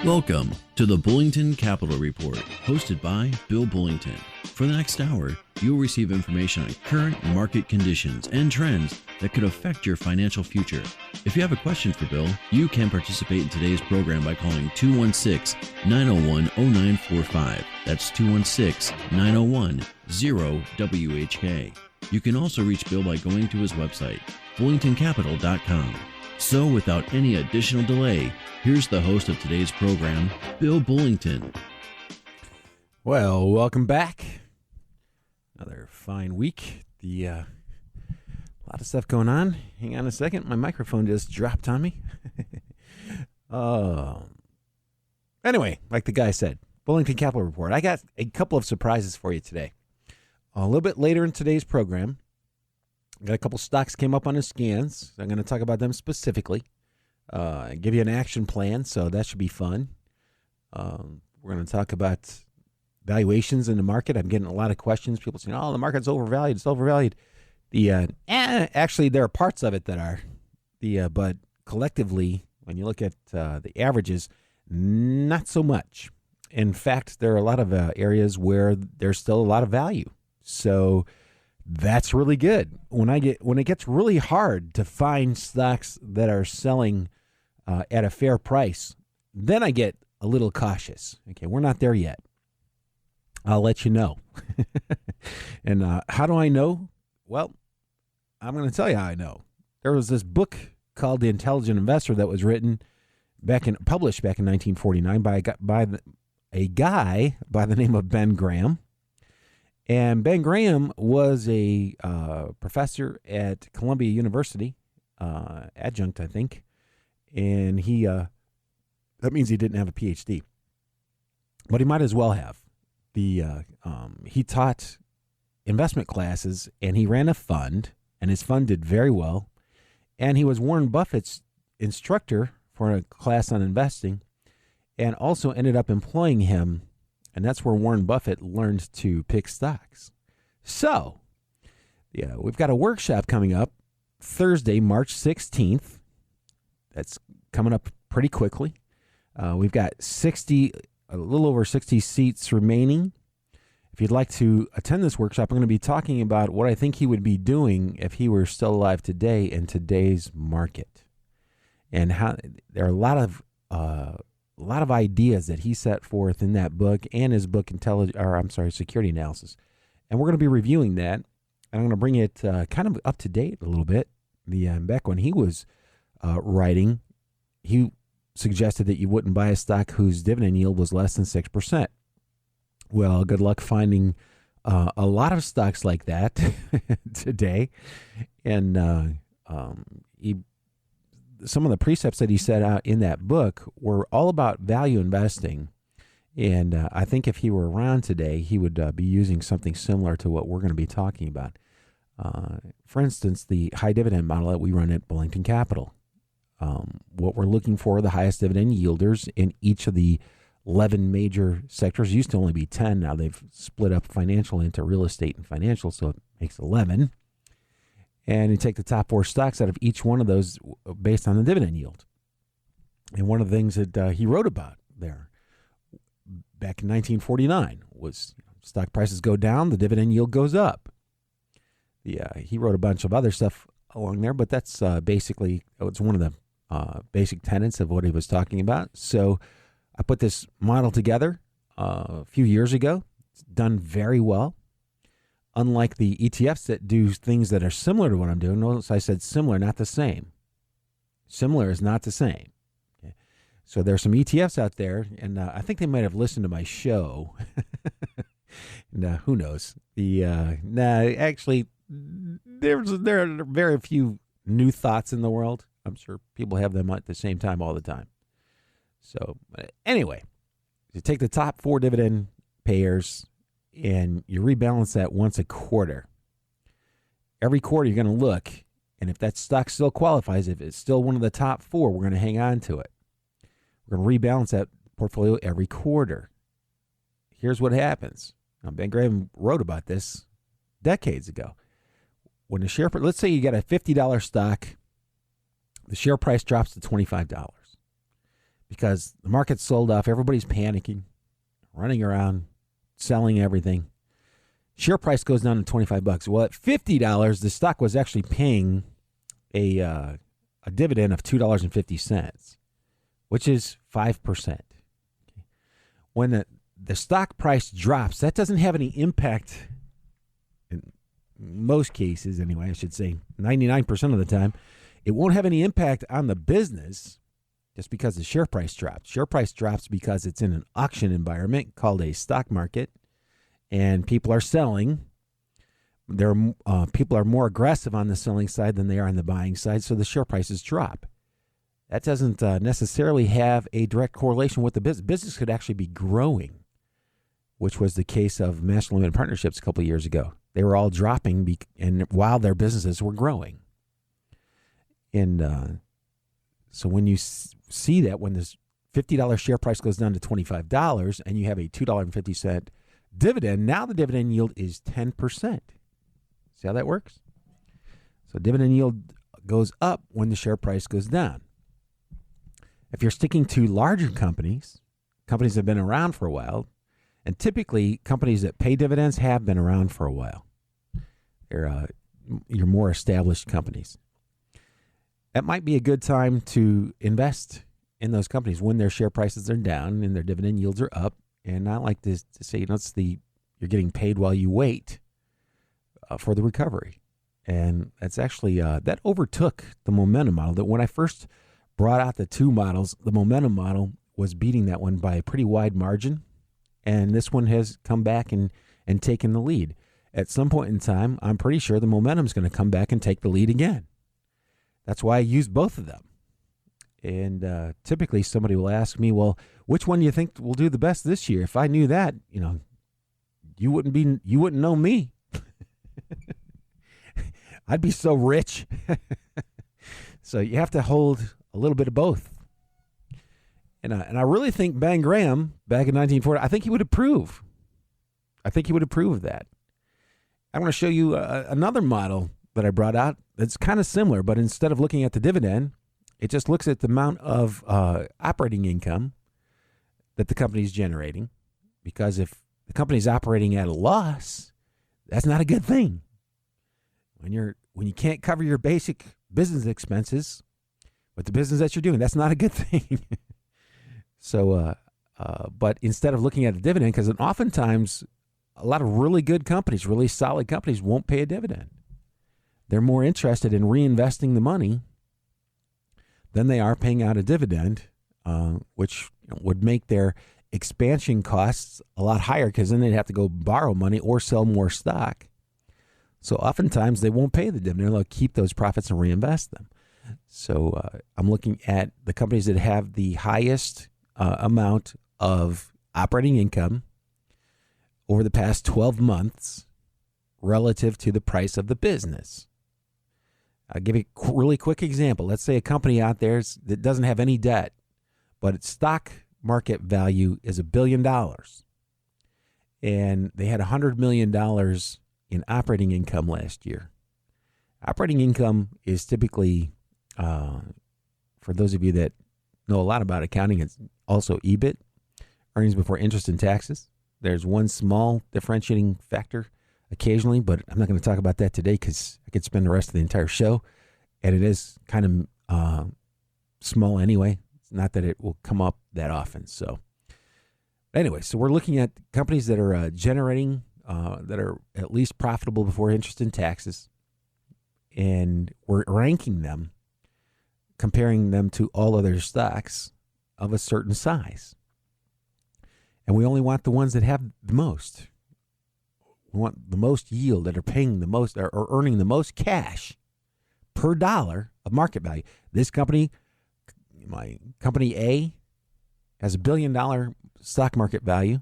Welcome to the Bullington Capital Report, hosted by Bill Bullington. For the next hour, you'll receive information on current market conditions and trends that could affect your financial future. If you have a question for Bill, you can participate in today's program by calling 216-901-0945. That's 216-901-0WHK. You can also reach Bill by going to his website, bullingtoncapital.com. So without any additional delay, here's the host of today's program, Bill Bullington. Well, welcome back. Another fine week. A lot of stuff going on. Hang on a second. My microphone just dropped on me. Anyway, like the guy said, Bullington Capital Report. I got a couple of surprises for you today. A little bit later in today's program, I got a couple stocks came up on the scans. I'm going to talk about them specifically. Give you an action plan, so that should be fun. We're going to talk about valuations in the market. I'm getting a lot of questions. People saying, "Oh, the market's overvalued. It's overvalued." Actually, there are parts of it that are. But collectively, when you look at the averages, not so much. In fact, there are a lot of areas where there's still a lot of value. So that's really good. When it gets really hard to find stocks that are selling at a fair price, then I get a little cautious. Okay, we're not there yet. I'll let you know. And how do I know? Well, I'm going to tell you how I know. There was this book called The Intelligent Investor that was published back in 1949 by a guy by the name of Ben Graham. And Ben Graham was a professor at Columbia University, adjunct, I think. And that means he didn't have a PhD. But he might as well have. He taught investment classes, and he ran a fund, and his fund did very well. And he was Warren Buffett's instructor for a class on investing, and also ended up employing him. And that's where Warren Buffett learned to pick stocks. So, we've got a workshop coming up Thursday, March 16th. That's coming up pretty quickly. We've got a little over 60 seats remaining. If you'd like to attend this workshop, I'm going to be talking about what I think he would be doing if he were still alive today in today's market. And how there are a lot of ideas that he set forth in that book and his book, Security Analysis. And we're going to be reviewing that. And I'm going to bring it kind of up to date a little bit. Back when he was writing, he suggested that you wouldn't buy a stock whose dividend yield was less than 6%. Well, good luck finding a lot of stocks like that today. And some of the precepts that he set out in that book were all about value investing. And I think if he were around today, he would be using something similar to what we're going to be talking about. For instance, the high dividend model that we run at Bullington Capital. What we're looking for are the highest dividend yielders in each of the 11 major sectors. It used to only be 10. Now they've split up financial into real estate and financial, so it makes 11. And you take the top 4 stocks out of each one of those based on the dividend yield. And one of the things that he wrote about there back in 1949 was stock prices go down, the dividend yield goes up. He wrote a bunch of other stuff along there, but that's basically, it's one of the basic tenets of what he was talking about. So I put this model together a few years ago. It's done very well. Unlike the ETFs that do things that are similar to what I'm doing. Notice I said similar, not the same. Similar is not the same. Okay. So there's some ETFs out there, and I think they might have listened to my show. And who knows? Actually, there are very few new thoughts in the world. I'm sure people have them at the same time all the time. So anyway, you take the top 4 dividend payers and you rebalance that once a quarter. Every quarter you're going to look, and if that stock still qualifies, if it's still one of the top 4, we're going to hang on to it. We're going to rebalance that portfolio every quarter. Here's what happens. Now, Ben Graham wrote about this decades ago. When the share, let's say you got a $50 stock, the share price drops to $25. because the market's sold off. Everybody's panicking, running around, selling everything. Share price goes down to $25. Well, at $50, the stock was actually paying a dividend of $2.50, which is 5%. When the stock price drops, that doesn't have any impact, in most cases anyway, I should say 99% of the time. It won't have any impact on the business just because the share price drops. Share price drops because it's in an auction environment called a stock market, and people are selling. People are more aggressive on the selling side than they are on the buying side, so the share prices drop. That doesn't necessarily have a direct correlation with the business. Business could actually be growing, which was the case of Master Limited Partnerships a couple of years ago. They were all dropping and while their businesses were growing. And so when you see that, when this $50 share price goes down to $25 and you have a $2.50 dividend, now the dividend yield is 10%. See how that works? So dividend yield goes up when the share price goes down. If you're sticking to larger companies that have been around for a while, and typically companies that pay dividends have been around for a while. They're your more established companies. That might be a good time to invest in those companies when their share prices are down and their dividend yields are up. And I like to say, you're getting paid while you wait for the recovery. And that's actually, that overtook the momentum model. That when I first brought out the two models, the momentum model was beating that one by a pretty wide margin. And this one has come back and taken the lead. At some point in time, I'm pretty sure the momentum is going to come back and take the lead again. That's why I use both of them. And typically somebody will ask me, well, which one do you think will do the best this year? If I knew that, you wouldn't know me. I'd be so rich. So you have to hold a little bit of both. And I really think Ben Graham, back in 1940, I think he would approve. I think he would approve of that. I want to show you another model that I brought out that's kind of similar, but instead of looking at the dividend, it just looks at the amount of operating income that the company is generating. Because if the company's operating at a loss, that's not a good thing. When you can't cover your basic business expenses with the business that you're doing, that's not a good thing. So, but instead of looking at a dividend, because oftentimes a lot of really good companies, really solid companies won't pay a dividend. They're more interested in reinvesting the money than they are paying out a dividend, which would make their expansion costs a lot higher because then they'd have to go borrow money or sell more stock. So oftentimes they won't pay the dividend. They'll keep those profits and reinvest them. So I'm looking at the companies that have the highest amount of operating income over the past 12 months relative to the price of the business. I'll give you a really quick example. Let's say a company out there that doesn't have any debt, but its stock market value is $1 billion. And they had $100 million in operating income last year. Operating income is typically, for those of you that know a lot about accounting, it's also EBIT, earnings before interest and taxes. There's one small differentiating factor occasionally, but I'm not going to talk about that today because I could spend the rest of the entire show, and it is kind of small anyway. It's not that it will come up that often. So anyway, so we're looking at companies that are generating, that are at least profitable before interest and taxes, and we're ranking them, comparing them to all other stocks of a certain size. And we only want the ones that have the most. We want the most yield, that are paying the most or earning the most cash per dollar of market value. This company, my company A, has $1 billion stock market value,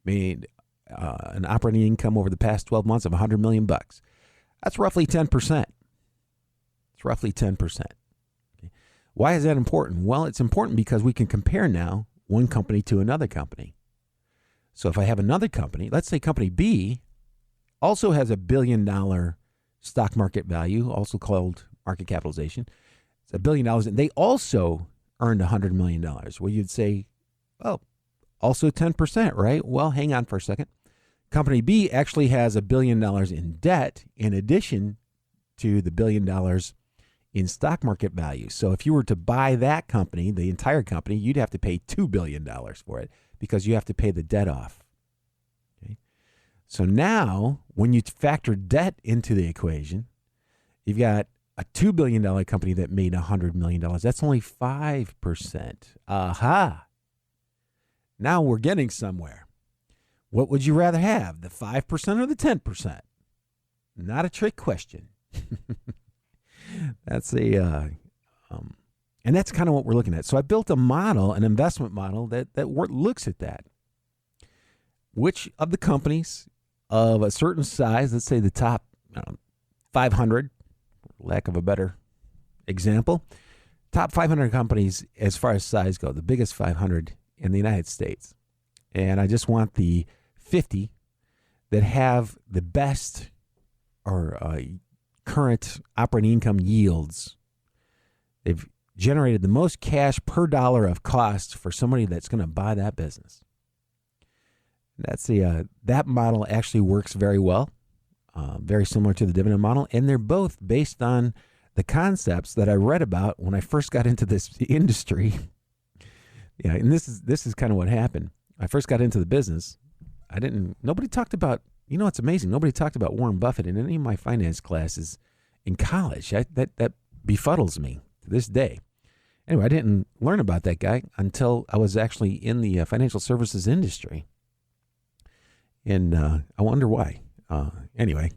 made an operating income over the past 12 months of $100 million. That's roughly 10%. It's roughly 10%. Okay. Why is that important? Well, it's important because we can compare now one company to another company. So if I have another company, let's say company B also has $1 billion stock market value, also called market capitalization. It's $1 billion, and they also earned $100 million. Well, you'd say, oh, also 10%, right? Well, hang on for a second. Company B actually has $1 billion in debt in addition to the $1 billion in stock market value. So if you were to buy that company, the entire company, you'd have to pay $2 billion for it because you have to pay the debt off. Okay? So now when you factor debt into the equation, you've got a $2 billion company that made $100 million. That's only 5%. Aha. Now we're getting somewhere. What would you rather have, the 5% or the 10%? Not a trick question. That's and that's kind of what we're looking at. So I built a model, an investment model that looks at that. Which of the companies of a certain size, let's say the top 500, lack of a better example, top 500 companies as far as size go, the biggest 500 in the United States. And I just want the 50 that have the best or current operating income yields. They've generated the most cash per dollar of cost for somebody that's going to buy that business. That's that model actually works very well, very similar to the dividend model, and they're both based on the concepts that I read about when I first got into this industry. Yeah, and this is kind of what happened. I first got into the business. Nobody talked about, it's amazing. Nobody talked about Warren Buffett in any of my finance classes in college. That befuddles me to this day. Anyway, I didn't learn about that guy until I was actually in the financial services industry. And I wonder why. Anyway,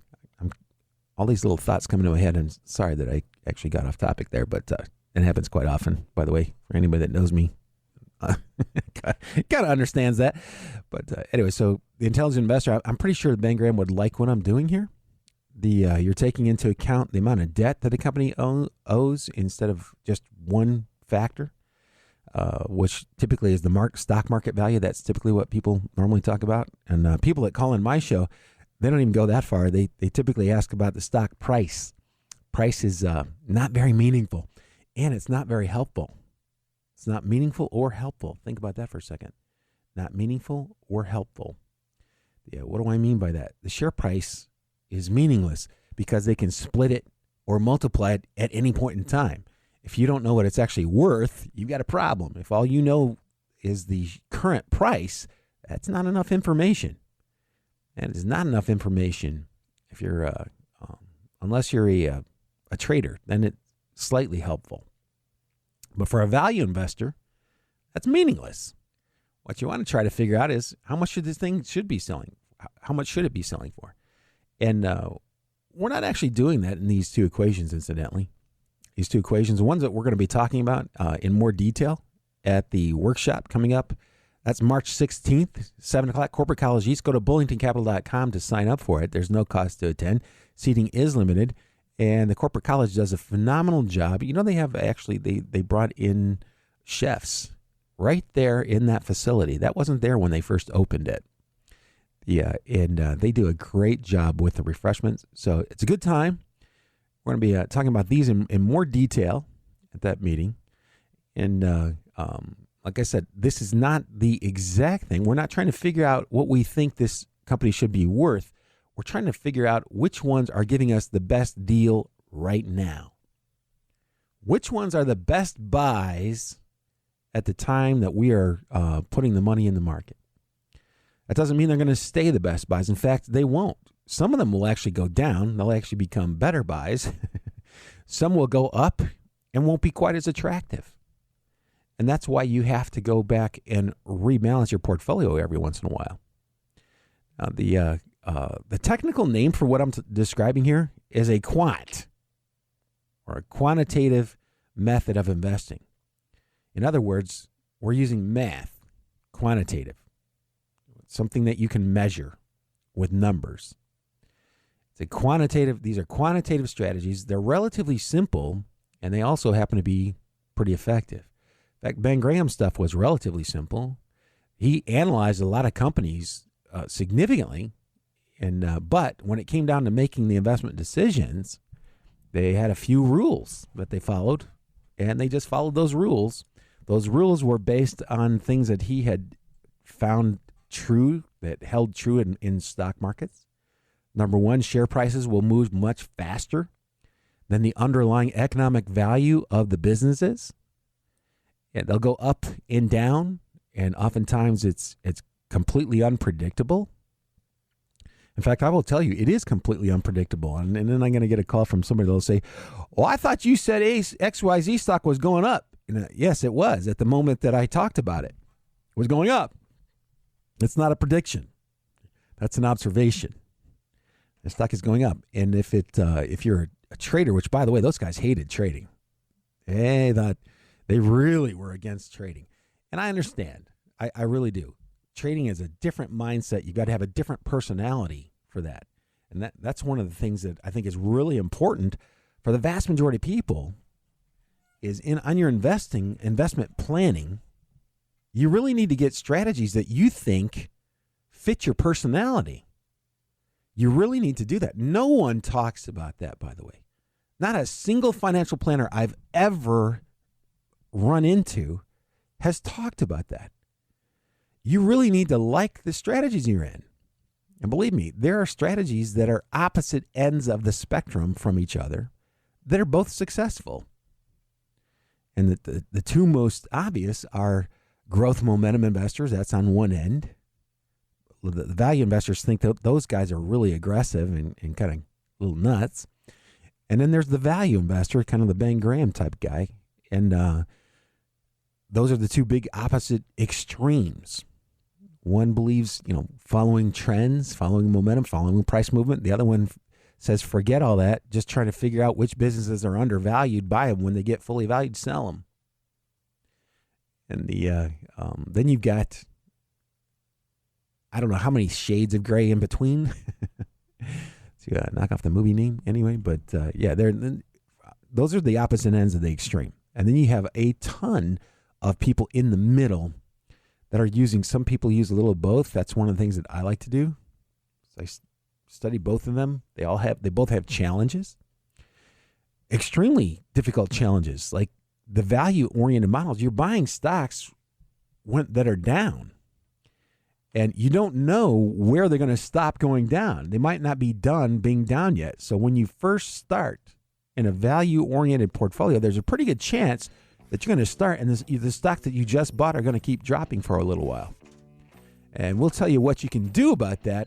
all these little thoughts come into my head, and sorry that I actually got off topic there, but it happens quite often, by the way, for anybody that knows me. Kind of understands that. But anyway, so the intelligent investor, I'm pretty sure Ben Graham would like what I'm doing here. You're taking into account the amount of debt that a company owes instead of just one factor, which typically is the stock market value. That's typically what people normally talk about. And people that call in my show, they don't even go that far. They typically ask about the stock price. Price is not very meaningful, and it's not very helpful. It's not meaningful or helpful. Think about that for a second. Not meaningful or helpful. Yeah, what do I mean by that? The share price is meaningless because they can split it or multiply it at any point in time. If you don't know what it's actually worth, you've got a problem. If all you know is the current price, that's not enough information. And it's not enough information if you're, unless you're a trader, then it's slightly helpful. But for a value investor, that's meaningless. What you want to try to figure out is how much should this thing be selling? How much should it be selling for? And we're not actually doing that in these two equations, incidentally. These two equations, the ones that we're going to be talking about in more detail at the workshop coming up. That's March 16th, 7 o'clock, Corporate College East. Go to bullingtoncapital.com to sign up for it. There's no cost to attend. Seating is limited. And the Corporate College does a phenomenal job. They have actually, they brought in chefs right there in that facility. That wasn't there when they first opened it. Yeah, and they do a great job with the refreshments. So it's a good time. We're going to be talking about these in more detail at that meeting. And like I said, this is not the exact thing. We're not trying to figure out what we think this company should be worth. We're trying to figure out which ones are giving us the best deal right now. Which ones are the best buys at the time that we are putting the money in the market? That doesn't mean they're going to stay the best buys. In fact, they won't. Some of them will actually go down. They'll actually become better buys. Some will go up and won't be quite as attractive. And that's why you have to go back and rebalance your portfolio every once in a while. The technical name for what I'm describing here is a quant, or a quantitative method of investing. In other words, we're using math, quantitative, something that you can measure with numbers. These are quantitative strategies. They're relatively simple, and they also happen to be pretty effective. In fact, Ben Graham's stuff was relatively simple. He analyzed a lot of companies significantly, but when it came down to making the investment decisions, they had a few rules that they followed, and they just followed those rules Those rules were based on things that he had found true, that held true in stock markets. Number one, share prices will move much faster than the underlying economic value of the businesses. And they'll go up and down, and oftentimes it's completely unpredictable. In fact, I will tell you, it is completely unpredictable. And then I'm going to get a call from somebody that will say, well, I thought you said XYZ stock was going up. Yes, it was. At the moment that I talked about it, it was going up. It's not a prediction. That's an observation. The stock is going up. And if you're a trader, which, by the way, those guys hated trading. They really were against trading. And I understand. I really do. Trading is a different mindset. You've got to have a different personality for that. And that's one of the things that I think is really important for the vast majority of people is on your investment planning, you really need to get strategies that you think fit your personality. You really need to do that. No one talks about that, by the way. Not a single financial planner I've ever run into has talked about that. You really need to like the strategies you're in. And believe me, there are strategies that are opposite ends of the spectrum from each other that are both successful. And the two most obvious are growth momentum investors. That's on one end. The value investors think that those guys are really aggressive and kind of a little nuts. And then there's the value investor, kind of the Ben Graham type guy. And those are the two big opposite extremes. One believes, following trends, following momentum, following price movement. The other one says, forget all that. Just trying to figure out which businesses are undervalued, buy them. When they get fully valued, sell them. And then you've got, I don't know how many shades of gray in between. To knock off the movie name anyway. But those are the opposite ends of the extreme. And then you have a ton of people in the middle that are some people use a little of both. That's one of the things that I like to do. So I study both of them. They both have challenges, extremely difficult challenges. Like the value-oriented models, you're buying stocks that are down, and you don't know where they're going to stop going down. They might not be done being down yet. So when you first start in a value-oriented portfolio, there's a pretty good chance that you're going to start, and the stocks that you just bought are going to keep dropping for a little while. And we'll tell you what you can do about that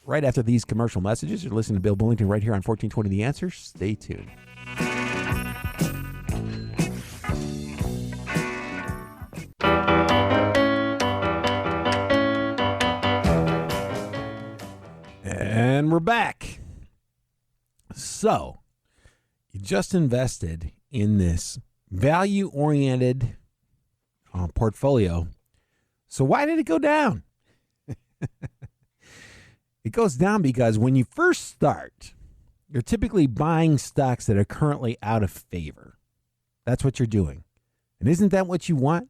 right after these commercial messages. You're listening to Bill Bullington right here on 1420 The Answer. Stay tuned. And we're back. So, you just invested in this value-oriented portfolio. So why did it go down? It goes down because when you first start, you're typically buying stocks that are currently out of favor. That's what you're doing. And isn't that what you want?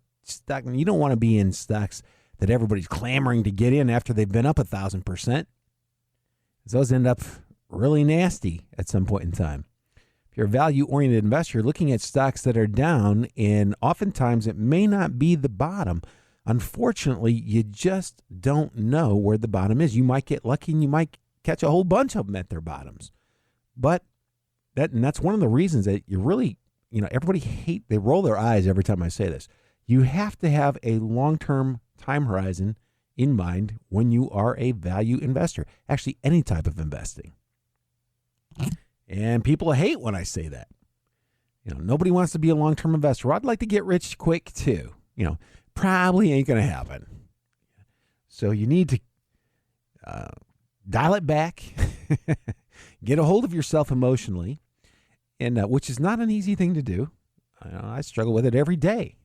You don't want to be in stocks that everybody's clamoring to get in after they've been up 1,000%. Those end up really nasty at some point in time. If you're a value-oriented investor, you're looking at stocks that are down, and oftentimes it may not be the bottom. Unfortunately, you just don't know where the bottom is. You might get lucky and you might catch a whole bunch of them at their bottoms. But that's one of the reasons that you really, everybody they roll their eyes every time I say this. You have to have a long-term time horizon in mind when you are a value investor. Actually, any type of investing. And people hate when I say that. Nobody wants to be a long-term investor. Well, I'd like to get rich quick too. Probably ain't going to happen. So you need to dial it back, get a hold of yourself emotionally, and which is not an easy thing to do. I struggle with it every day.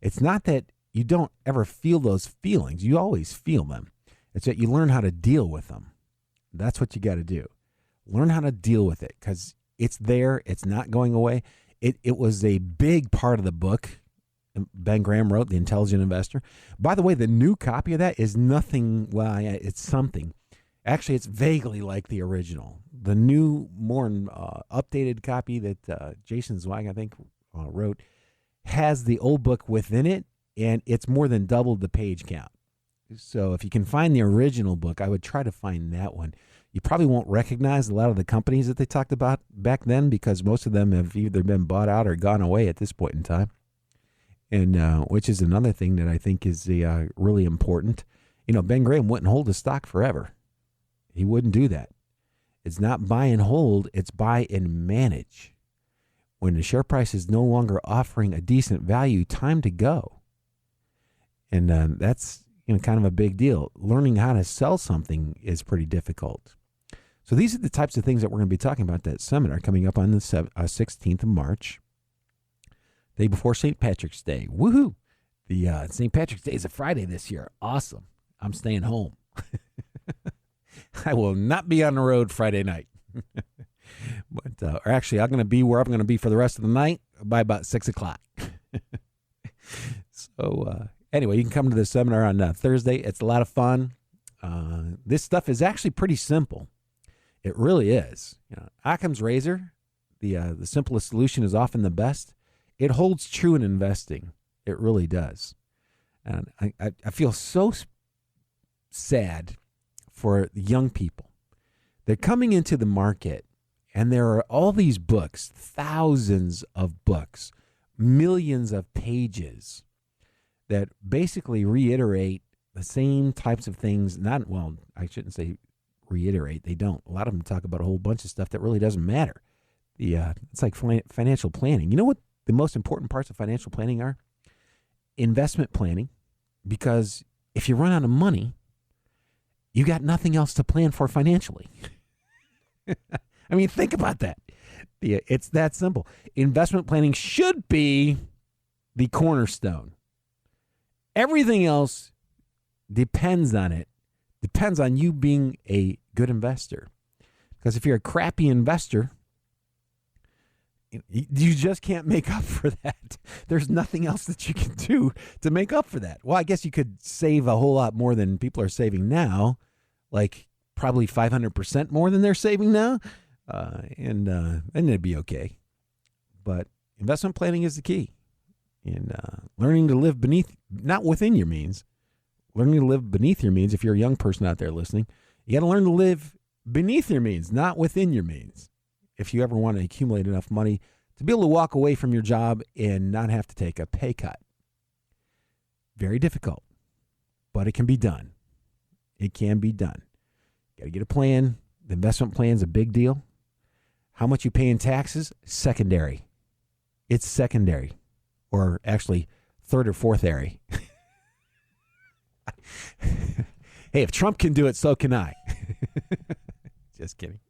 It's not that you don't ever feel those feelings. You always feel them. It's that you learn how to deal with them. That's what you got to do. Learn how to deal with it because it's there. It's not going away. It was a big part of the book Ben Graham wrote, The Intelligent Investor. By the way, the new copy of that is nothing, it's something. Actually, it's vaguely like the original. The new, more updated copy that Jason Zweig, I think, wrote has the old book within it, and it's more than doubled the page count. So if you can find the original book, I would try to find that one. You probably won't recognize a lot of the companies that they talked about back then because most of them have either been bought out or gone away at this point in time. And which is another thing that I think is really important. Ben Graham wouldn't hold his stock forever. He wouldn't do that. It's not buy and hold, it's buy and manage. When the share price is no longer offering a decent value, time to go. And that's kind of a big deal. Learning how to sell something is pretty difficult. So these are the types of things that we're going to be talking about at that seminar coming up on the 16th of March, day before St. Patrick's Day. Woohoo! The St. Patrick's Day is a Friday this year. Awesome. I'm staying home. I will not be on the road Friday night. But or actually, I'm going to be where I'm going to be for the rest of the night by about 6 o'clock. So anyway, you can come to the seminar on Thursday. It's a lot of fun. This stuff is actually pretty simple. It really is. Occam's razor, the simplest solution is often the best. It holds true in investing. It really does. And I feel so sad for young people. They're coming into the market, and there are all these books, thousands of books, millions of pages that basically reiterate the same types of things. I shouldn't say reiterate. They don't. A lot of them talk about a whole bunch of stuff that really doesn't matter. It's like financial planning. You know what the most important parts of financial planning are? Investment planning, because if you run out of money, you got nothing else to plan for financially. I mean, think about that. It's that simple. Investment planning should be the cornerstone. Everything else depends on it. Depends on you being a good investor. Because if you're a crappy investor, you just can't make up for that. There's nothing else that you can do to make up for that. Well, I guess you could save a whole lot more than people are saving now, like probably 500% more than they're saving now, and it'd be okay. But investment planning is the key. And learning to live not within your means, learning to live beneath your means. If you're a young person out there listening, you got to learn to live beneath your means, not within your means. If you ever want to accumulate enough money to be able to walk away from your job and not have to take a pay cut. Very difficult, but it can be done. It can be done. Got to get a plan. The investment plan is a big deal. How much you pay in taxes? Secondary. It's secondary, or actually third or fourth area. Hey, if Trump can do it, so can I. Just kidding.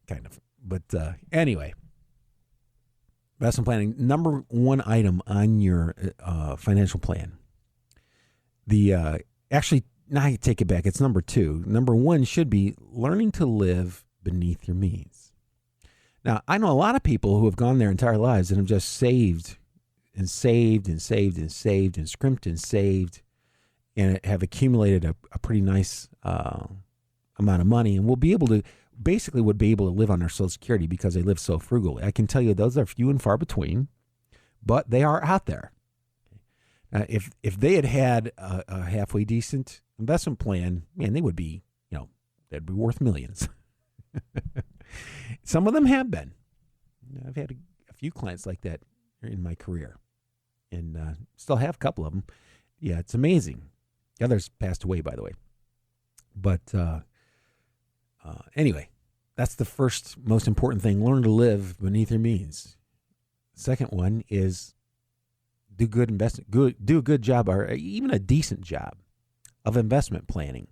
Kind of. But anyway, investment planning, number one item on your financial plan. Actually, now I take it back. It's number two. Number one should be learning to live beneath your means. Now, I know a lot of people who have gone their entire lives and have just saved and saved and saved and saved and scrimped and saved and have accumulated a pretty nice amount of money and would be able to live on their Social Security because they live so frugally. I can tell you those are few and far between, but they are out there. If they had a halfway decent investment plan, man, they would be, they'd be worth millions. Some of them have been. I've had a few clients like that in my career, and still have a couple of them. Yeah, it's amazing. The others passed away, by the way. But anyway, that's the first most important thing. Learn to live beneath your means. Second one is do a good job, or even a decent job of investment planning.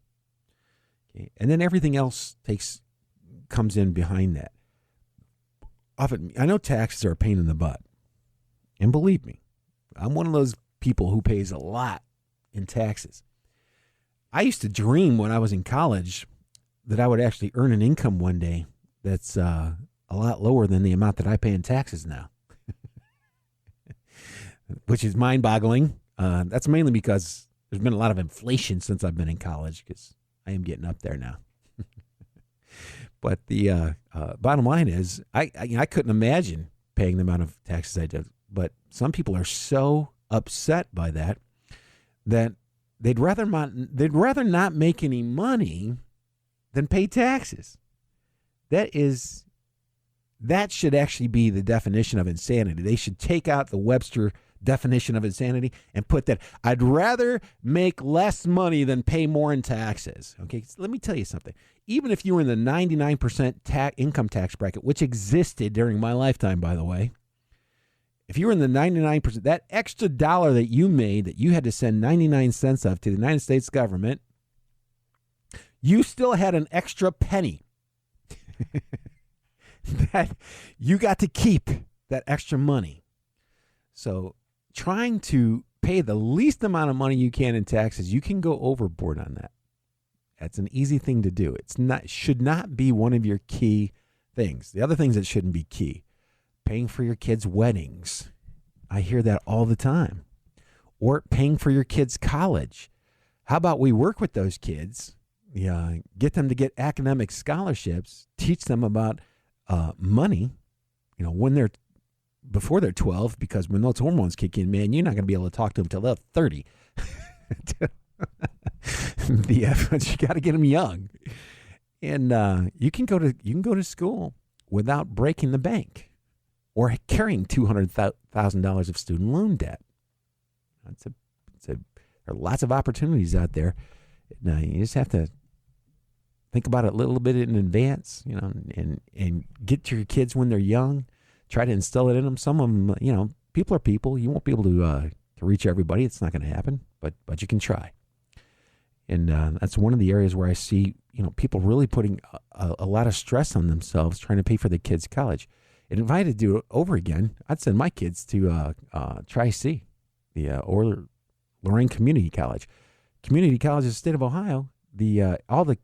Okay? And then everything else comes in behind that. Often, I know taxes are a pain in the butt. And believe me, I'm one of those people who pays a lot in taxes. I used to dream when I was in college that I would actually earn an income one day that's a lot lower than the amount that I pay in taxes now, which is mind-boggling. That's mainly because there's been a lot of inflation since I've been in college, because I am getting up there now. But the bottom line is, I couldn't imagine paying the amount of taxes I But some people are so upset by that they'd rather not make any money than pay taxes. That should actually be the definition of insanity. They should take out the Webster definition of insanity and put that I'd rather make less money than pay more in taxes. Okay, so let me tell you something. Even if you were in the 99% income tax bracket, which existed during my lifetime, by the way, if you were in the 99%, that extra dollar that you made that you had to send 99 cents of to the United States government, you still had an extra penny that you got to keep, that extra money. So trying to pay the least amount of money you can in taxes, you can go overboard on that. That's an easy thing to do. Should not be one of your key things. The other things that shouldn't be key: paying for your kids' weddings. I hear that all the time. Or paying for your kids' college. How about we work with those kids, get them to get academic scholarships, teach them about money, before they're 12, because when those hormones kick in, man, you're not going to be able to talk to them till they're 30. But you got to get them young, and you can go to school without breaking the bank or carrying $200,000 of student loan debt. There are lots of opportunities out there. Now you just have to think about it a little bit in advance, and get to your kids when they're young. Try to instill it in them. Some of them, people are people. You won't be able to reach everybody. It's not going to happen, but you can try. And that's one of the areas where I see, people really putting a lot of stress on themselves trying to pay for their kids' college. And if I had to do it over again, I'd send my kids to Tri-C, or Lorraine Community College. Community College in the state of Ohio. All the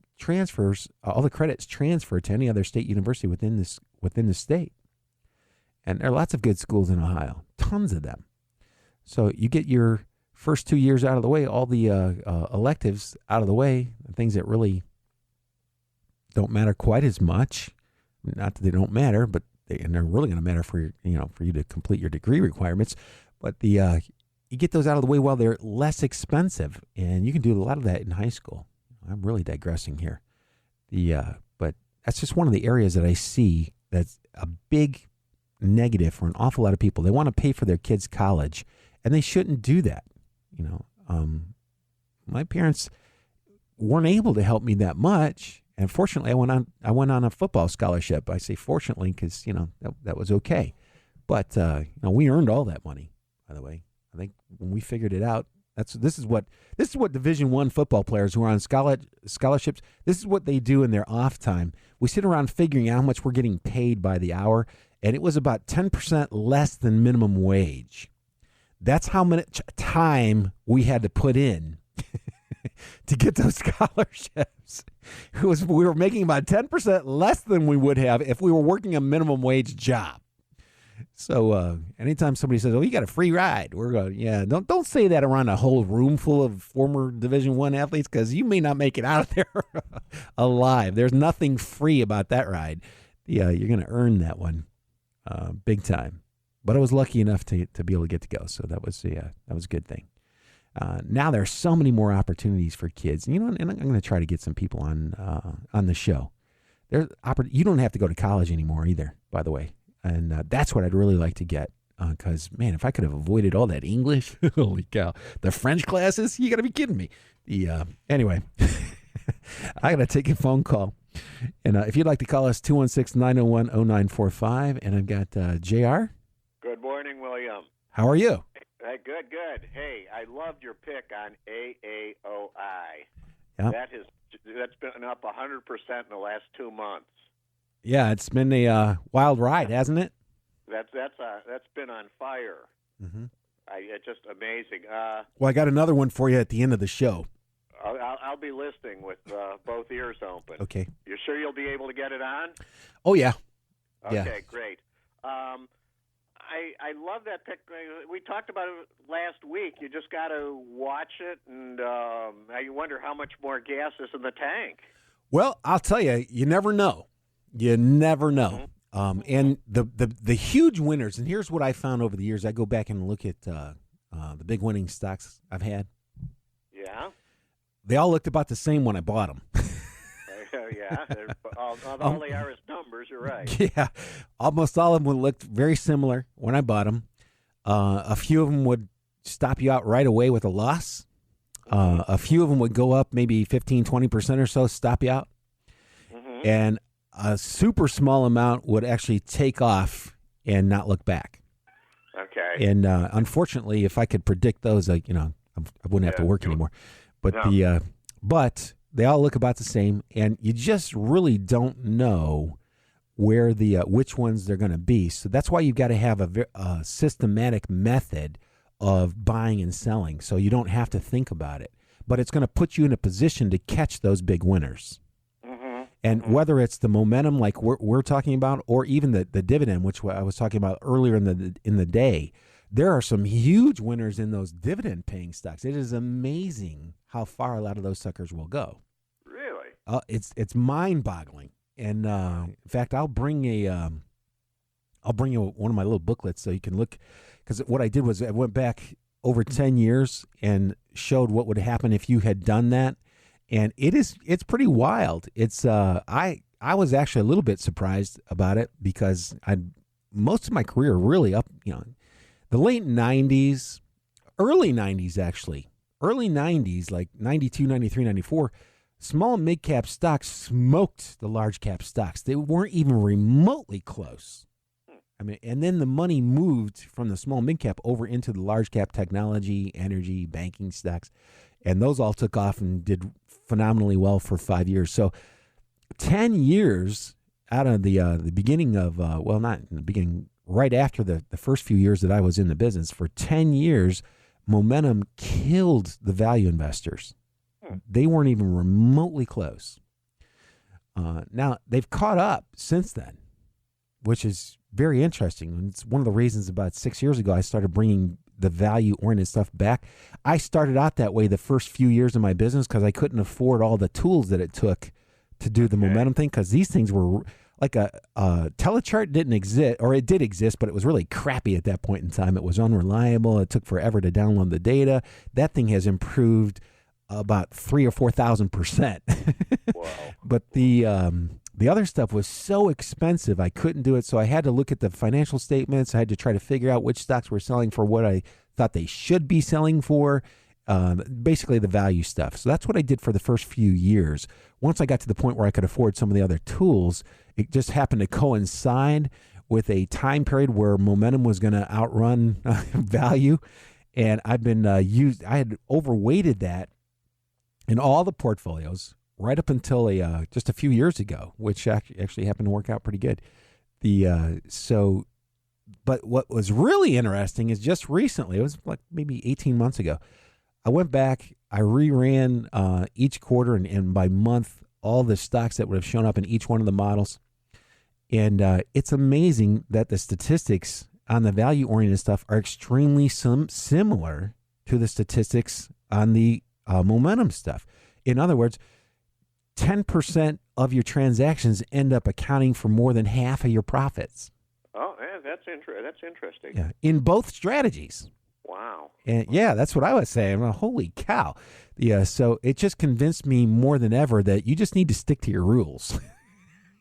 credits transfer to any other state university within the state. And there are lots of good schools in Ohio, tons of them. So you get your first 2 years out of the way, all the electives out of the way, things that really don't matter quite as much. Not that they don't matter, but they're really going to matter for you to complete your degree requirements. But you get those out of the way while they're less expensive, and you can do a lot of that in high school. I'm really digressing here. But that's just one of the areas that I see that's a big negative for an awful lot of people. They want to pay for their kids' college, and they shouldn't do that. My parents weren't able to help me that much, and fortunately, I went on a football scholarship. I say fortunately because that was okay, but we earned all that money. By the way, I think when we figured it out, this is what Division I football players who are on scholarships. This is what they do in their off time. We sit around figuring out how much we're getting paid by the hour, and it was about 10% less than minimum wage. That's how much time we had to put in to get those scholarships. We were making about 10% less than we would have if we were working a minimum wage job. So anytime somebody says, "Oh, you got a free ride," we're going, "Yeah." Don't say that around a whole room full of former Division I athletes, because you may not make it out of there alive. There's nothing free about that ride. You're going to earn that one big time. But I was lucky enough to be able to get to go, so that was a good thing. Now there are so many more opportunities for kids, and I'm going to try to get some people on the show. You don't have to go to college anymore either, by the way. And that's what I'd really like to get, because, man, if I could have avoided all that English, holy cow, the French classes, you got to be kidding me. Anyway, I got to take a phone call. And if you'd like to call us, 216-901-0945. And I've got JR. Good morning, William. How are you? Good. Hey, I loved your pick on AAOI. Yep. That's been up 100% in the last 2 months. Yeah, it's been a wild ride, hasn't it? That's been on fire. Mm-hmm. It's just amazing. Well, I got another one for you at the end of the show. I'll be listening with both ears open. Okay. You sure you'll be able to get it on? Oh, yeah. Okay, yeah. Great. I love that pick. We talked about it last week. You just got to watch it, and I wonder how much more gas is in the tank. Well, I'll tell you, you never know. You never know. And the huge winners, and here's what I found over the years. I go back and look at the big winning stocks I've had. Yeah. They all looked about the same when I bought them. Yeah. All they are is numbers. You're right. Yeah. Almost all of them would look very similar when I bought them. A few of them would stop you out right away with a loss. A few of them would go up maybe 15, 20% or so, stop you out. Mm-hmm. And a super small amount would actually take off and not look back. Okay. And unfortunately, if I could predict those, I wouldn't have to work anymore. But but they all look about the same, and you just really don't know where which ones they're going to be. So that's why you've got to have a systematic method of buying and selling, so you don't have to think about it. But it's going to put you in a position to catch those big winners. Mm-hmm. And whether it's the momentum like we're talking about, or even the dividend, which I was talking about earlier in the day, there are some huge winners in those dividend-paying stocks. It is amazing how far a lot of those suckers will go. Really? It's mind-boggling. And in fact, I'll bring you one of my little booklets so you can look. Because what I did was I went back over 10 years and showed what would happen if you had done that, and it's pretty wild. It's I was actually a little bit surprised about it because most of my career really up the late 90s, early 90s actually, early 90s like 92, 93, 94. Small and mid-cap stocks smoked the large-cap stocks. They weren't even remotely close. I mean, and then the money moved from the small mid-cap over into the large-cap technology, energy, banking stocks, and those all took off and did phenomenally well for 5 years. So 10 years out of the beginning of, not in the beginning, right after the first few years that I was in the business, for 10 years, momentum killed the value investors. They weren't even remotely close. Now, they've caught up since then, which is very interesting. And it's one of the reasons about 6 years ago I started bringing the value-oriented stuff back. I started out that way the first few years of my business because I couldn't afford all the tools that it took to do the momentum thing, because these things were like a telechart didn't exist, or it did exist, but it was really crappy at that point in time. It was unreliable. It took forever to download the data. That thing has improved about 3,000 or 4,000%. Wow. But the other stuff was so expensive, I couldn't do it. So I had to look at the financial statements. I had to try to figure out which stocks were selling for what I thought they should be selling for, basically the value stuff. So that's what I did for the first few years. Once I got to the point where I could afford some of the other tools, it just happened to coincide with a time period where momentum was going to outrun value. And I've been I had overweighted that in all the portfolios right up until just a few years ago, which actually happened to work out pretty good. But what was really interesting is just recently, it was like maybe 18 months ago, I went back, I reran each quarter and by month all the stocks that would have shown up in each one of the models. And it's amazing that the statistics on the value-oriented stuff are extremely similar to the statistics on the momentum stuff. In other words, 10% of your transactions end up accounting for more than half of your profits. Oh, yeah, that's interesting. Yeah, in both strategies. Wow. And yeah, that's what I was saying. Well, holy cow. Yeah, so it just convinced me more than ever that you just need to stick to your rules.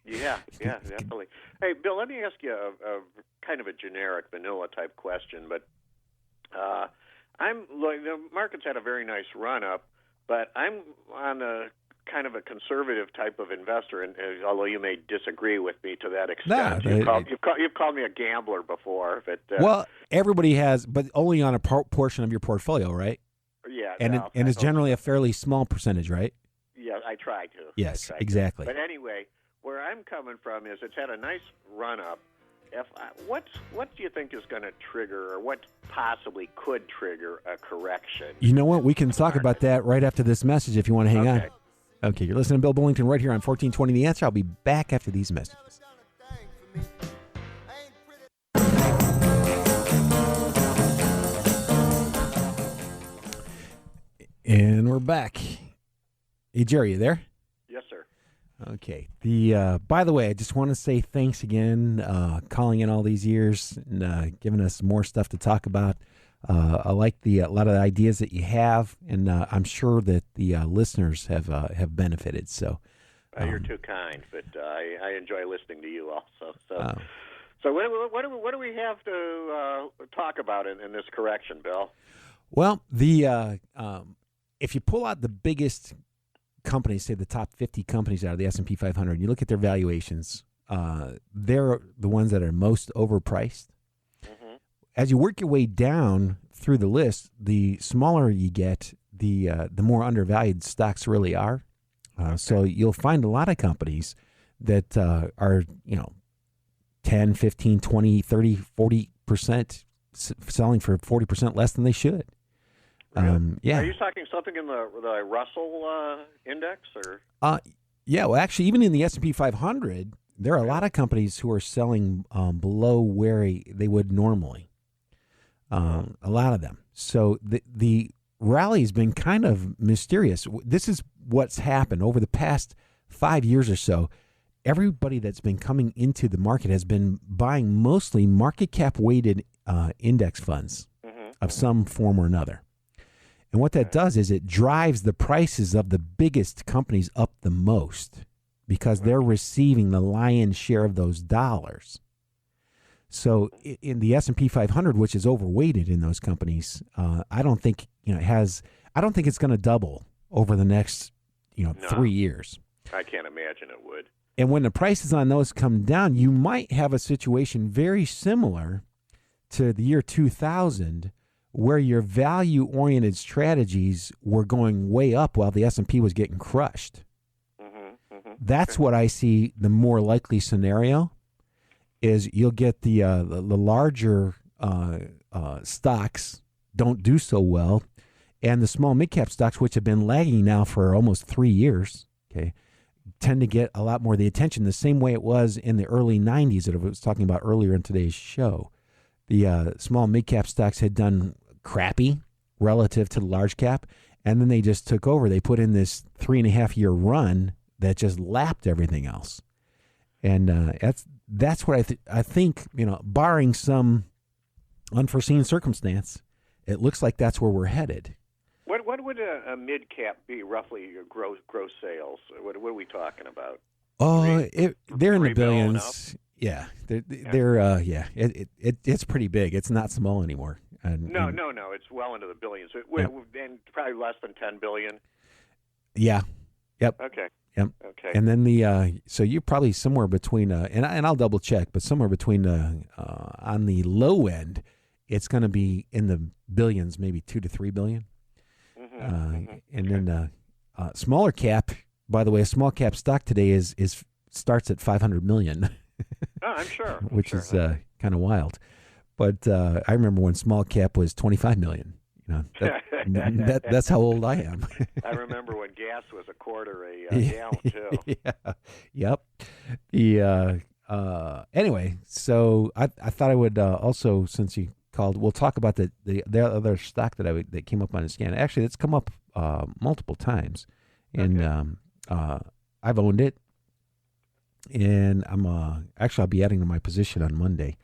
Yeah, definitely. Hey, Bill, let me ask you a kind of a generic vanilla type question, but the market's had a very nice run up, but I'm on a kind of a conservative type of investor, and although you may disagree with me to that extent, you've called me a gambler before. But well, everybody has, but only on a portion of your portfolio, right? Yeah, and it's generally a fairly small percentage, right? Yeah, I try to. Yes, exactly. But anyway, where I'm coming from is it's had a nice run up. What do you think is going to trigger, or what possibly could trigger a correction? You know what? We can talk about that right after this message if you want to hang on. Okay, you're listening to Bill Bullington right here on 1420 The Answer. I'll be back after these messages. And we're back. Hey, Jerry, you there? Yes, sir. Okay. By the way, I just want to say thanks again, calling in all these years and giving us more stuff to talk about. I like a lot of the ideas that you have, and I'm sure that the listeners have benefited. So you're too kind, but I enjoy listening to you also. So what do we have to talk about in this correction, Bill? Well, if you pull out the biggest companies, say the top 50 companies out of the S&P 500, you look at their valuations, they're the ones that are most overpriced. Mm-hmm. As you work your way down through the list, the smaller you get, the more undervalued stocks really are. So you'll find a lot of companies that are, 10, 15, 20, 30, 40% selling for 40% less than they should. Really? Yeah. Are you talking something in the Russell index, or? Yeah. Well, actually, even in the S&P 500, there are a lot of companies who are selling below where they would normally. A lot of them. So the rally has been kind of mysterious. This is what's happened over the past 5 years or so. Everybody that's been coming into the market has been buying mostly market cap weighted index funds of some form or another. And what that does is it drives the prices of the biggest companies up the most because they're receiving the lion's share of those dollars. So in the S&P 500, which is overweighted in those companies, I don't think I don't think it's going to double over the next 3 years. I can't imagine it would. And when the prices on those come down, you might have a situation very similar to the year 2000, where your value-oriented strategies were going way up while the S&P was getting crushed. That's what I see the more likely scenario is you'll get the larger stocks don't do so well, and the small mid-cap stocks, which have been lagging now for almost 3 years, tend to get a lot more of the attention the same way it was in the early 90s that I was talking about earlier in today's show. The small mid-cap stocks had done crappy relative to the large cap, and then they just took over. They put in this 3.5-year run that just lapped everything else. And that's what I think, barring some unforeseen circumstance, it looks like that's where we're headed. What would a mid cap be roughly? Your gross sales? What are we talking about? They're in the billions. Yeah, it's pretty big. It's not small anymore. No, it's well into the billions. And probably less than 10 billion. Yeah. Yep. Okay. Yep. Okay. And then so you're probably somewhere between and I'll double check, but somewhere between on the low end, it's going to be in the billions, maybe 2 to 3 billion. And then smaller cap. By the way, a small cap stock today starts at 500 million. I'm sure. Which is kind of wild. But I remember when small cap was 25 million. That's how old I am. I remember when gas was a quarter a gallon too. Yeah. Yep. Anyway, so I thought I would also, since you called, we'll talk about the other stock that came up on the scan. Actually, it's come up multiple times, and I've owned it, and I'll be adding to my position on Monday.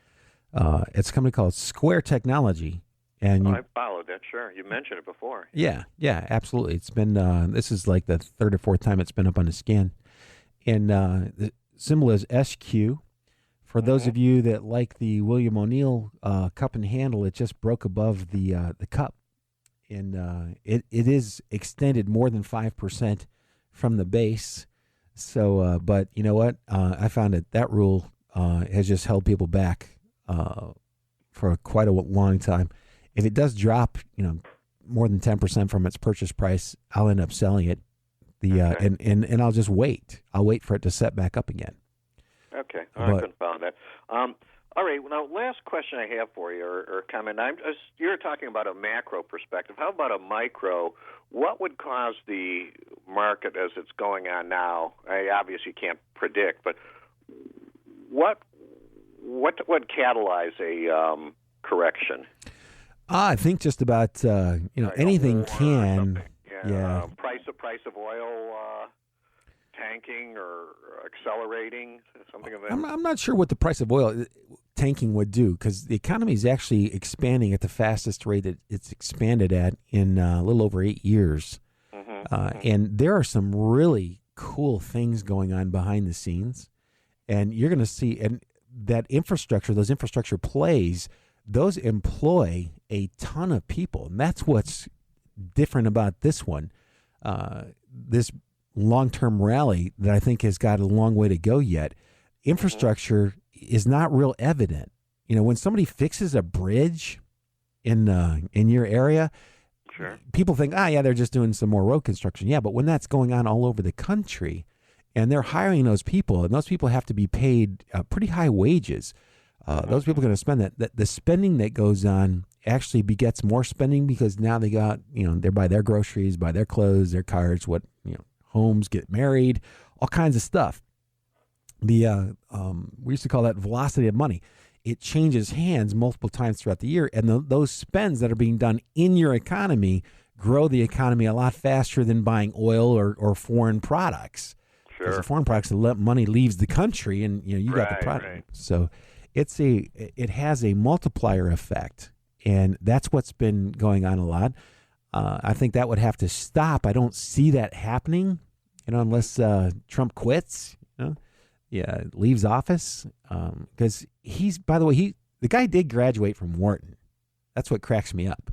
It's a company called Square Technology. And I followed that, sure. You mentioned it before. Yeah, absolutely. It's been, this is like the third or fourth time it's been up on the scan. And the symbol is SQ. For those of you that like the William O'Neill cup and handle, it just broke above the cup. And it is extended more than 5% from the base. So, but you know what? I found that rule has just held people back for quite a long time. If it does drop, more than 10% from its purchase price, I'll end up selling it. And I'll just wait. I'll wait for it to set back up again. Okay, I couldn't find that. All right. Now, last question I have for you, or comment. You're talking about a macro perspective. How about a micro? What would cause the market as it's going on now? I obviously can't predict, but what would catalyze a correction? I think just about anything can. Yeah. Price of oil. tanking or accelerating, something of that? I'm not sure what the price of oil tanking would do, because the economy is actually expanding at the fastest rate that it's expanded at in a little over 8 years. And there are some really cool things going on behind the scenes. And you're going to see, and that infrastructure, those infrastructure plays, those employ a ton of people. And that's what's different about this one. This long-term rally that I think has got a long way to go yet. Infrastructure is not real evident. You know, when somebody fixes a bridge in your area, sure, people think, yeah, they're just doing some more road construction. Yeah, but when that's going on all over the country, and they're hiring those people, and those people have to be paid pretty high wages, those people are going to spend that. The spending that goes on actually begets more spending, because now they got, they buy their groceries, buy their clothes, their cars, homes, get married, all kinds of stuff. We used to call that velocity of money. It changes hands multiple times throughout the year, and those spends that are being done in your economy grow the economy a lot faster than buying oil or foreign products. Because the foreign products, money leaves the country, and you got the product. Right. So it has a multiplier effect, and that's what's been going on a lot. I think that would have to stop. I don't see that happening, unless Trump quits, leaves office. Because by the way, the guy did graduate from Wharton. That's what cracks me up.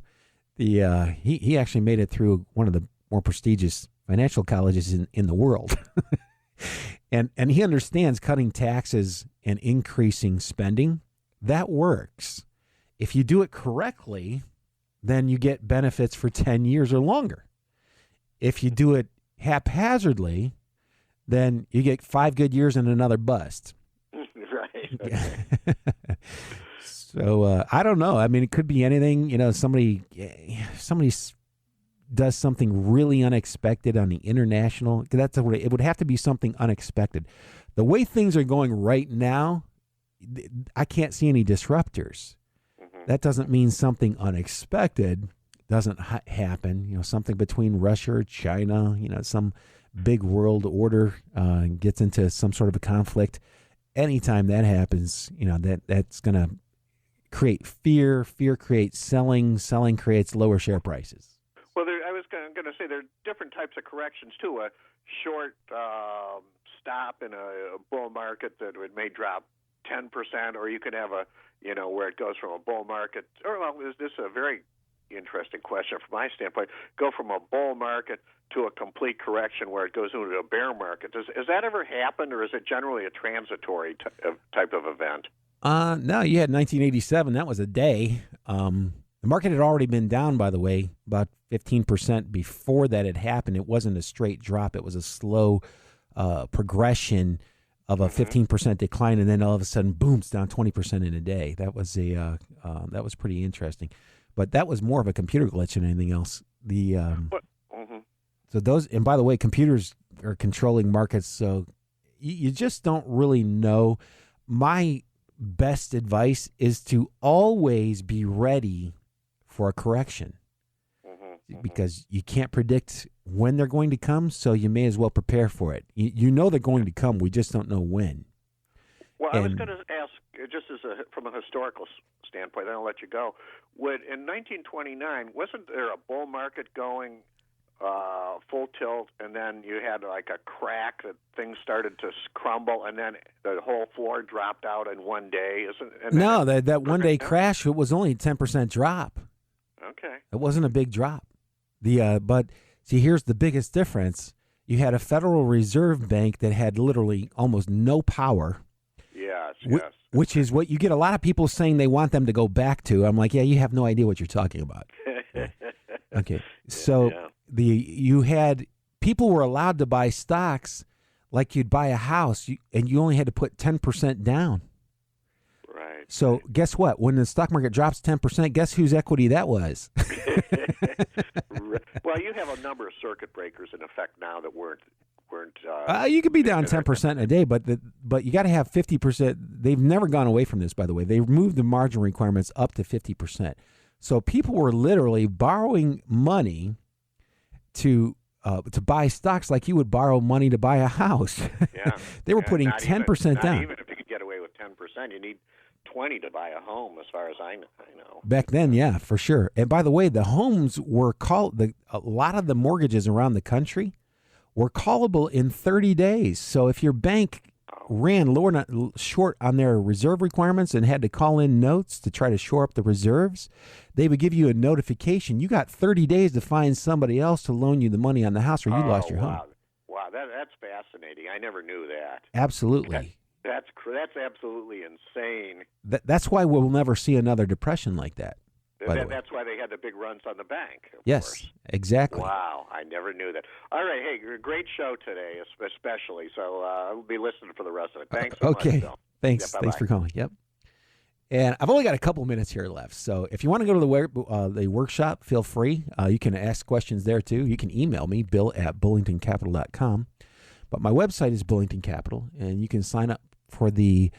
He actually made it through one of the more prestigious financial colleges in the world. And he understands cutting taxes and increasing spending. That works. If you do it correctly, then you get benefits for 10 years or longer. If you do it haphazardly, then you get 5 good years and another bust. Right. Okay. So I don't know. I mean, it could be anything. Somebody does something really unexpected on the international. It would have to be something unexpected. The way things are going right now, I can't see any disruptors. That doesn't mean something unexpected doesn't happen. Something between Russia or China, some big world order gets into some sort of a conflict. Anytime that happens, that's going to create fear. Fear creates selling. Selling creates lower share prices. Well, I was going to say there are different types of corrections too. A short stop in a bull market that may drop 10%, or you could have where it goes from a bull market. This is a very interesting question from my standpoint. Go from a bull market to a complete correction where it goes into a bear market. Has that ever happened, or is it generally a transitory type of event? No, you had 1987. That was a day. The market had already been down, by the way, about 15% before that had happened. It wasn't a straight drop. It was a slow progression of a 15% decline, and then all of a sudden, boom, it's down 20% in a day. That was that was pretty interesting. But that was more of a computer glitch than anything else. So those, and by the way, computers are controlling markets, so you just don't really know. My best advice is to always be ready for a correction, because you can't predict when they're going to come, so you may as well prepare for it. You know they're going to come, we just don't know when. Well, I was going to ask, just from a historical standpoint, then I'll let you go. In 1929, wasn't there a bull market going full tilt, and then you had like a crack that things started to crumble, and then the whole floor dropped out in one day? No, that one day crash, it was only a 10% drop. Okay. It wasn't a big drop. But see, here's the biggest difference. You had a Federal Reserve Bank that had literally almost no power. Yes. Which is what you get a lot of people saying they want them to go back to. I'm like, yeah, you have no idea what you're talking about. Okay. So you had people were allowed to buy stocks like you'd buy a house, and you only had to put 10% down. Right. So guess what? When the stock market drops 10%, guess whose equity that was? Well, you have a number of circuit breakers in effect now that weren't. You could be down 10% in a day, but you got to have 50%. They've never gone away from this, by the way. They moved the margin requirements up to 50%. So people were literally borrowing money to to buy stocks like you would borrow money to buy a house. Yeah. They were putting 10% down. Not even if you could get away with 10%, you need 20 to buy a home, as far as I know. Back then, yeah, for sure. And by the way, the homes were a lot of the mortgages around the country were callable in 30 days. So if your bank ran short on their reserve requirements and had to call in notes to try to shore up the reserves, they would give you a notification. You got 30 days to find somebody else to loan you the money on the house, or you lost your home. Wow, that's fascinating. I never knew that. Absolutely. That's absolutely insane. That's why we'll never see another depression like that. That's why they had the big runs on the bank. Yes, course. Exactly. Wow, I never knew that. All right, hey, great show today, especially. So I'll be listening for the rest of it. Thanks so much, Bill. Thanks. Yeah, thanks for calling. Yep. And I've only got a couple minutes here left. So if you want to go to the workshop, feel free. You can ask questions there too. You can email me, bill@bullingtoncapital.com. But my website is Bullington Capital, and you can sign up for the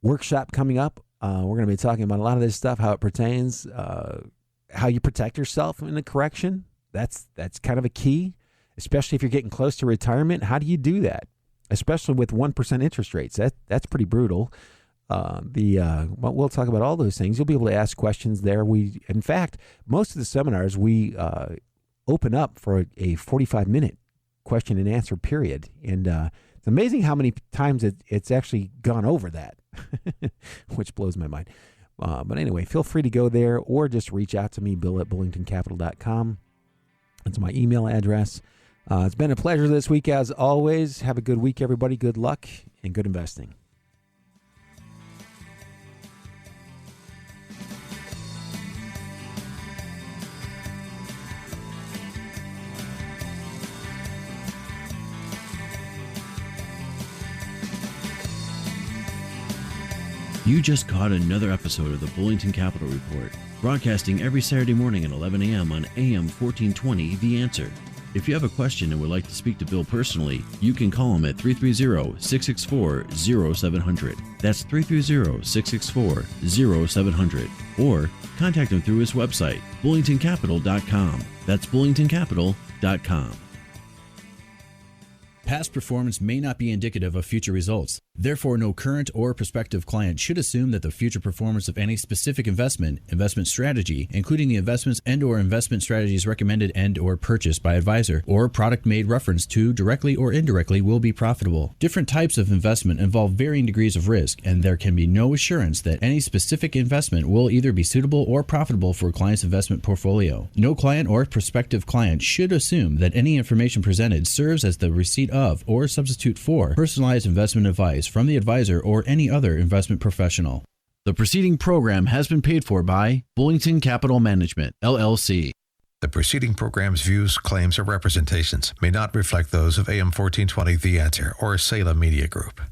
workshop coming up. We're going to be talking about a lot of this stuff, how it pertains, how you protect yourself in a correction. That's kind of a key, especially if you're getting close to retirement. How do you do that, especially with 1% interest rates? That's pretty brutal. We'll talk about all those things. You'll be able to ask questions there. In fact, most of the seminars we open up for a 45-minute question and answer period, and it's amazing how many times it's actually gone over that, which blows my mind. But anyway, feel free to go there or just reach out to me, bill@bullingtoncapital.com. That's my email address. It's been a pleasure this week, as always. Have a good week, everybody. Good luck and good investing. You just caught another episode of the Bullington Capital Report, broadcasting every Saturday morning at 11 a.m. on AM 1420 The Answer. If you have a question and would like to speak to Bill personally, you can call him at 330-664-0700. That's 330-664-0700. Or contact him through his website, bullingtoncapital.com. That's bullingtoncapital.com. Past performance may not be indicative of future results. Therefore, no current or prospective client should assume that the future performance of any specific investment strategy, including the investments and/or investment strategies recommended and/or purchased by advisor, or product made reference to directly or indirectly, will be profitable. Different types of investment involve varying degrees of risk, and there can be no assurance that any specific investment will either be suitable or profitable for a client's investment portfolio. No client or prospective client should assume that any information presented serves as the receipt of or substitute for personalized investment advice from the advisor or any other investment professional. The preceding program has been paid for by Bullington Capital Management, LLC. The preceding program's views, claims, or representations may not reflect those of AM 1420 The Answer or Salem Media Group.